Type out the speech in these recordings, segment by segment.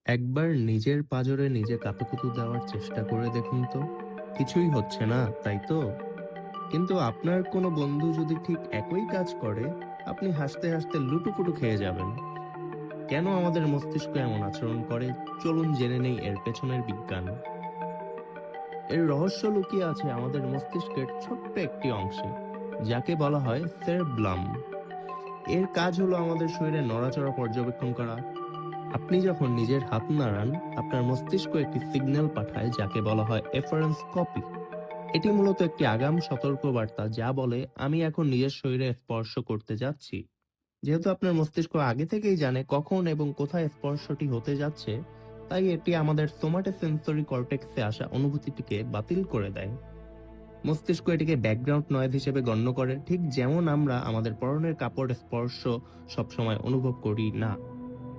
একবার নিজের পাঁজরে নিজে কাতুকুতু দেওয়ার চেষ্টা করে দেখুন তো। কিছুই হচ্ছে না, তাই তো? কিন্তু আপনার কোনো বন্ধু যদি ঠিক একই কাজ করে, আপনি হাসতে হাসতে লুটুপুটু খেয়ে যাবেন। কেন আমাদের মস্তিষ্ক এমন আচরণ করে? চলুন জেনে নেই এর পেছনের বিজ্ঞান। এর রহস্য লুকিয়ে আছে আমাদের মস্তিষ্কের ছোট্ট একটি অংশে, যাকে বলা হয় সেরেব্রাম। এর কাজ হলো আমাদের শরীরে নড়াচড়া পর্যবেক্ষণ করা। আপনি যখন নিজের হাত নাড়ান, আপনার মস্তিষ্ক একটি সিগন্যাল পাঠায় যাকে বলা হয় এফারেন্স কপি। এটি মূলত একটি আগাম সতর্কবার্তা যা বলে আমি এখন নিজের শরীরে স্পর্শ করতে যাচ্ছি। যেহেতু আপনার মস্তিষ্ক আগে থেকেই জানে কখন এবং কোথায় স্পর্শটি হতে যাচ্ছে, তাই এটি আমাদের সোমাটোসেন্সরি কর্টেক্সে আসা অনুভূতিটিকে বাতিল করে দেয়। মস্তিষ্ক এটিকে ব্যাকগ্রাউন্ড নয়েজ হিসেবে গণ্য করে, ঠিক যেমন আমরা আমাদের পরনের কাপড় স্পর্শ সবসময় অনুভব করি না।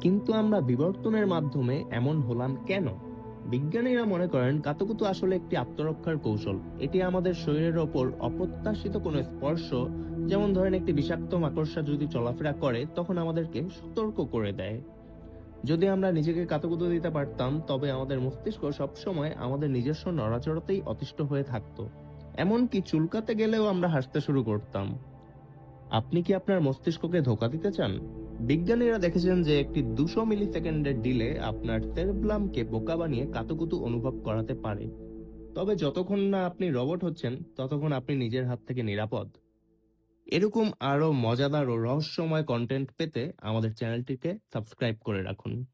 কিন্তু আমরা বিবর্তনের মাধ্যমে এমন হলাম কেন? বিজ্ঞানীরা মনে করেন কাতুকুতু আসলে একটি আত্মরক্ষার কৌশল। এটি আমাদের শরীরের ওপর অপ্রত্যাশিত কোনো স্পর্শ, যেমন ধরেন একটি বিষাক্ত মাকড়সা যদি চলাফেরা করে, তখন আমাদেরকে সতর্ক করে দেয়। যদি আমরা নিজেকে কাতুকুতু দিতে পারতাম, তবে আমাদের মস্তিষ্ক সবসময় আমাদের নিজস্ব নড়াচড়াতেই অতিষ্ঠ হয়ে থাকতো। এমনকি চুলকাতে গেলেও আমরা হাসতে শুরু করতাম। আপনি কি আপনার মস্তিষ্ককে ধোঁকা দিতে চান? বিজ্ঞানীরা দেখেছেন যে একটি 200 মিলি সেকেন্ডের ডিলে আপনার সেরেব্রামকে বোকা বানিয়ে কাতুকুতু অনুভব করাতে পারে। তবে যতক্ষণ না আপনি রোবট হচ্ছেন, ততক্ষণ আপনি নিজের হাত থেকে নিরাপদ। এরকম আরো মজাদার ও রহস্যময় কন্টেন্ট পেতে আমাদের চ্যানেলটিকে সাবস্ক্রাইব করে রাখুন।